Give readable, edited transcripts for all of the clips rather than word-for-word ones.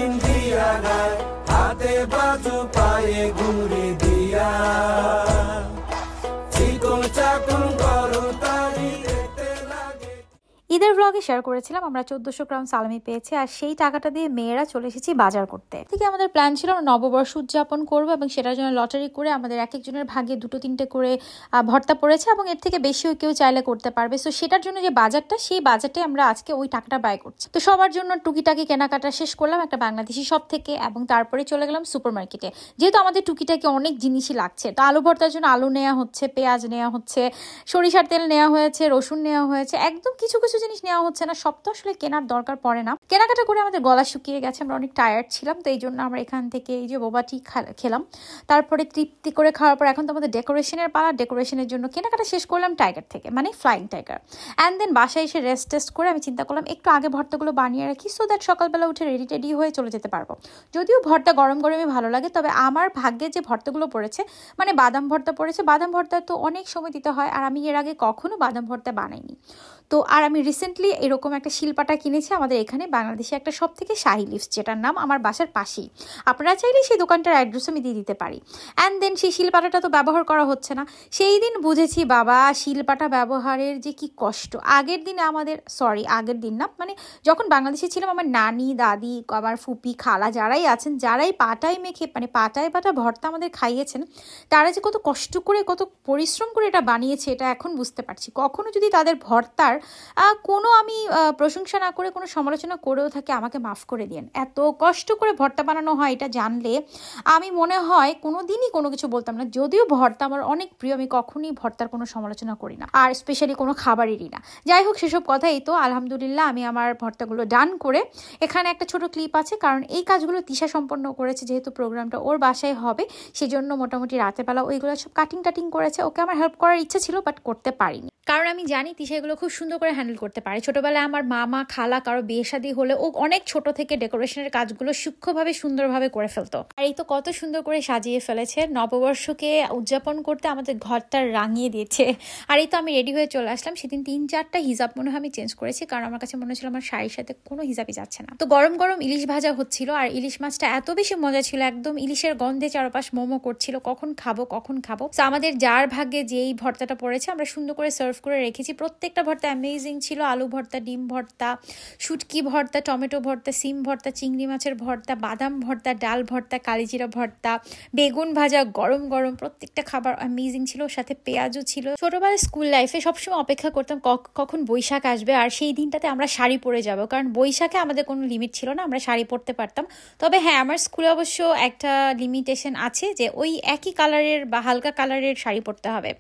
India গায় হাতে বাজু পায়ে ঘুরে দিয়া চিকন চাকন করো তারি দেখতে লাগে। ঈদের ব্লগে শেয়ার করেছিলাম আমরা 1400 গ্রাম সালামি পেয়েছি, আর সেই টাকাটা দিয়ে মেয়েরা চলে এসেছি বাজার করতে। থেকে আমাদের প্ল্যান ছিল নববর্ষ উদযাপন করবো এবং সেটার জন্য লটারি করে আমাদের এক একজনের ভাগে 2-3টে করে ভর্তা পড়েছে এবং এর থেকে বেশিও কেউ চাইলে করতে পারবে। সো সেটার জন্য যে বাজারটা, সেই বাজারটা আমরা আজকে ওই টাকাটা ব্যয় করছি। তো সবার জন্য টুকিটাকি কেনাকাটা শেষ করলাম একটা বাংলাদেশি শপ থেকে এবং তারপরে চলে গেলাম সুপার মার্কেটে। যেহেতু আমাদের টুকিটাকি অনেক জিনিসই লাগছে, তো আলু ভর্তার জন্য আলু নেওয়া হচ্ছে, পেঁয়াজ নেওয়া হচ্ছে, সরিষার তেল নেওয়া হয়েছে, রসুন নেওয়া হয়েছে, একদম কিছু কিছু জিনিস নেওয়া হচ্ছে না, সব তো আসলে কেনার দরকার পড়ে না। কেনাকাটা করে আমাদের গলা শুকিয়ে গেছে, আমরা অনেক টায়ার্ড ছিলাম, তো এই জন্য আমরা এখান থেকে এই যে বোবা টি খেলাম। তারপরে তৃপ্তি করে খাওয়ার পর এখন তো আমাদের ডেকোরেশনের পালা। ডেকোরেশনের জন্য কেনাকাটা শেষ করলাম টাইগার থেকে, মানে ফ্লাইং টাইগার। অ্যান্ড দেন বাসায় এসে রেস্ট টেস্ট করে আমি চিন্তা করলাম একটু আগে ভর্তাগুলো বানিয়ে রাখি, সো দ্যাট সকালবেলা উঠে রেডি টেডি হয়ে চলে যেতে পারবো। যদিও ভর্তা গরম গরমই ভালো লাগে, তবে আমার ভাগ্যে যে ভর্তাগুলো পড়েছে, মানে বাদাম ভর্তা পড়েছে। বাদাম ভর্তা তো অনেক সময় দিতে হয়, আর আমি এর আগে কখনো বাদাম ভর্তা বানাইনি। তো আর আমি রিসেন্টলি এরকম একটা শিলপাটা কিনেছি আমাদের এখানে বাংলাদেশে একটা সব থেকে শাহি লিভস, যেটার নাম আমার বাসার পাশেই। আপনারা চাইলে সেই দোকানটার অ্যাড্রেস আমি দিয়ে দিতে পারি। অ্যান্ড দেন সেই শিলপাটাটা তো ব্যবহার করা হচ্ছে না। সেই দিন বুঝেছি বাবা শিলপাটা ব্যবহারের যে কি কষ্ট। আগের দিন না, মানে যখন বাংলাদেশে ছিলাম আমার নানি, দাদি, আমার ফুপি, খালা যারাই আছেন, যারাই পাটায় মেখে মানে পাটায় পাটা ভর্তা আমাদের খাইয়েছেন, তারা যে কত কষ্ট করে কত পরিশ্রম করে এটা বানিয়েছে, এটা এখন বুঝতে পারছি। কখনো যদি তাদের ভর্তার কোনো আমি প্রশংসা না করে কোনো সমালোচনা করেও থাকি, আমাকে মাফ করে দিন। এত কষ্ট করে ভর্তা বানানো হয় এটা জানলে আমি মনে হয় কোনো দিনই কোনো কিছু বলতাম না। যদিও ভর্তা আমার অনেক প্রিয়, আমি কখনই ভর্তার কোনো সমালোচনা করি না, আর স্পেশালি কোনো খাবারেরই না। যাই হোক, সেসব কথাই তো আলহামদুলিল্লাহ আমি আমার ভর্তাগুলো ডান করে এখানে একটা ছোট ক্লিপ আছে, কারণ এই কাজগুলো তিশা সম্পন্ন করেছে। যেহেতু প্রোগ্রামটা ওর বাসায় হবে, সেজন্য মোটামুটি রাতের বেলা ওইগুলো সব কাটিং করেছে। ওকে আমার হেল্প করার ইচ্ছা ছিল, বাট করতে পারিনি, কারণ আমি জানি তিশা এগুলো খুব সুন্দর করে হ্যান্ডেল করতে পারে। ছোটবেলায় আমার মামা, খালা কারো বিয়ে শাদী হলে ও অনেক ছোট থেকে ডেকোরেশনের কাজগুলো সূক্ষ্মভাবে সুন্দরভাবে করে ফেলতো। আর এই তো কত সুন্দর করে সাজিয়ে ফেলেছে, নববর্ষকে উদযাপন করতে আমাদের ঘরটা রাঙিয়ে দিয়েছে। আর এই তো আমি রেডি হয়ে চলে আসলাম। সেদিন 3-4টা হিজাব মনে হয় আমি চেঞ্জ করেছি, কারণ আমার কাছে মনে হচ্ছিল আমার শাড়ির সাথে কোনো হিজাবই যাচ্ছে না। তো গরম গরম ইলিশ ভাজা হচ্ছিল, আর ইলিশ মাছটা এত বেশি মজা ছিল, একদম ইলিশের গন্ধে চারপাশ মোমো করছিল, কখন খাবো। তো আমাদের যার ভাগ্যে যেই ভর্তাটা পড়েছে আমরা সুন্দর করে সার্ভ করে রেখেছি। প্রত্যেকটা ভর্তা অ্যামেজিং ছিল। আলু ভর্তা, ডিম ভর্তা, শুটকি ভর্তা, টমেটো ভর্তা, সিম ভর্তা, চিংড়ি মাছের ভর্তা, বাদাম ভর্তা, ডাল ভর্তা, কালিজিরা ভর্তা, বেগুন ভাজা, গরম গরম প্রত্যেকটা খাবার অ্যামেজিং ছিল। সাথে পেঁয়াজও ছিল। ছোটবেলায় স্কুল লাইফে সবসময় অপেক্ষা করতাম কখন বৈশাখ আসবে, আর সেই দিনটাতে আমরা শাড়ি পরে যাব, কারণ বৈশাখে আমাদের কোনো লিমিট ছিল না, আমরা শাড়ি পরতে পারতাম। তবে হ্যাঁ, আমার স্কুলে অবশ্য একটা লিমিটেশন আছে যে ওই একই কালারের বা হালকা কালারের শাড়ি পরতে হবে।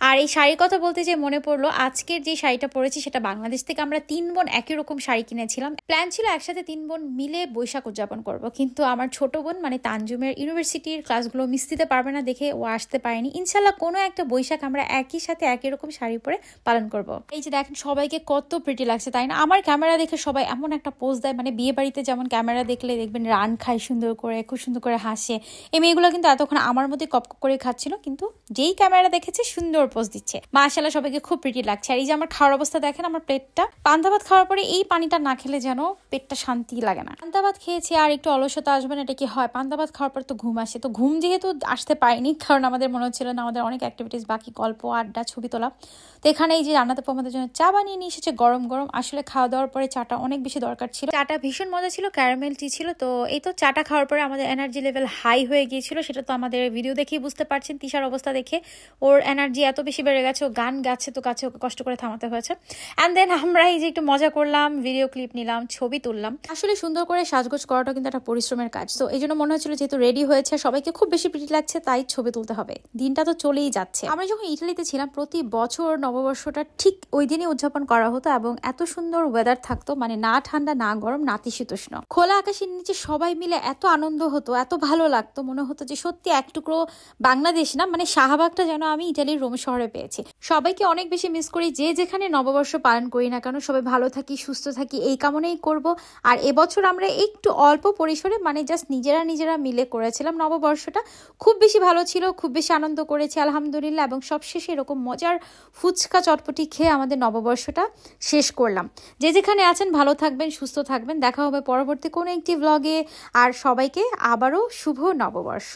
আর এই শাড়ির কথা বলতে যে মনে পড়লো, আজকের যে শাড়িটা পরেছি সেটা বাংলাদেশ থেকে আমরা 3 বোন একই রকম শাড়ি কিনেছিলাম। প্ল্যান ছিল একসাথে 3 বোন মিলে বৈশাখ উদযাপন করব, কিন্তু আমার ছোট বোন মানে তানজুমের ইউনিভার্সিটির ক্লাসগুলো মিস দিতে পারবে না দেখে ও আসতে পারেনি। ইনশাল্লাহ কোনো একটা বৈশাখ আমরা একই সাথে একই রকম শাড়ি পরে পালন করব। এই যে দেখেন সবাইকে কত প্রিটি লাগছে, তাই না? আমার ক্যামেরা দেখে সবাই এমন একটা পোজ দেয়, মানে বিয়ে বাড়িতে যেমন ক্যামেরা দেখলে দেখবেন রান খায় সুন্দর করে, খুব সুন্দর করে হাসে। এই মেয়েগুলো কিন্তু এতক্ষণ আমার মধ্যে কপ করে খাচ্ছিল, কিন্তু যেই ক্যামেরা দেখেছে সুন্দর পোজ দিচ্ছে। মাশাআল্লাহ সবাইকে খুব প্রিটি লাগছে। আর এই যে আমার খাওয়ার অবস্থা দেখেন, আমার প্লেটটা পান্তা ভাত খাওয়ার পরে এই পানিটা না খেলে যেন পেটটা শান্তি লাগে না। পান্তা ভাত খেয়েছি আর একটু অলসতা আসবে না, এটা কি হয়? পান্তা ভাত খাওয়ার পর তো ঘুম আসে, তো ঘুম যেহেতু আসতে পারিনি, কারণ আমাদের মনে হচ্ছিল না, আমাদের অনেক অ্যাক্টিভিটিস বাকি, গল্প, আড্ডা, ছবি তোলা। তো এখানে এই যে রান্নাতে আমাদের জন্য চা বানিয়ে নিয়ে এসেছে গরম গরম। আসলে খাওয়া দাওয়ার পরে চাটা অনেক বেশি দরকার ছিল। চাটা ভীষণ মজা ছিল, ক্যারামেল টি ছিল। তো এই তো চাটা খাওয়ার পরে আমাদের এনার্জি লেভেল হাই হয়ে গিয়েছিল, সেটা তো আমাদের ভিডিও দেখেই বুঝতে পারছেন। তিশার অবস্থা দেখে ওর এনার্জি এত বেশি বেড়ে গেছে, ও গান গাচ্ছে, তো গাছে ওকে কষ্ট করে থামাতে হয়েছে। অ্যান্ড দেন আমরা এই যে একটু মজা করলাম, ভিডিও ক্লিপ নিলাম, ছবি তুললাম। আসলে সুন্দর করে সাজগোজ করাটা কিন্তু একটা পরিশ্রমের কাজ। তো এই জন্য মনে হচ্ছিল যেহেতু রেডি হয়েছে, সবাইকে খুব বেশি প্রিটি লাগছে, তাই ছবি তুলতে হবে। দিনটা তো চলেই যাচ্ছে। আমরা যখন ইটালিতে ছিলাম প্রতি বছর নববর্ষটা ঠিক ওই দিনই উদযাপন করা হতো, এবং এত সুন্দর ওয়েদার থাকতো, মানে না ঠান্ডা না গরম না নাতিশীতোষ্ণ, খোলা আকাশের নিচে সবাই মিলে এত আনন্দ হতো, এত ভালো লাগতো, মনে হতো যে সত্যি এক টুকরো বাংলাদেশ না, মানে শাহবাগটা যেন আমি ইটালির রোম শহরে পেয়েছি। সবাইকে অনেক অনেক বেশি মিস করি। যে যেখানে নববর্ষ পালন করি না কেন সবাই ভালো থাকি, সুস্থ থাকি এই কামনাই করব। আর এবছর আমরা একটু অল্প পরিসরে মানে জাস্ট নিজেরা মিলে করেছিলাম নববর্ষটা। খুব বেশি ভালো ছিল, খুব বেশি আনন্দ করেছি আলহামদুলিল্লাহ, এবং সবশেষে এরকম মজার ফুচকা চটপটি খেয়ে আমাদের নববর্ষটা শেষ করলাম। যে যেখানে আছেন ভালো থাকবেন, সুস্থ থাকবেন। দেখা হবে পরবর্তী কোনো একটি ব্লগে। আর সবাইকে আবারও শুভ নববর্ষ।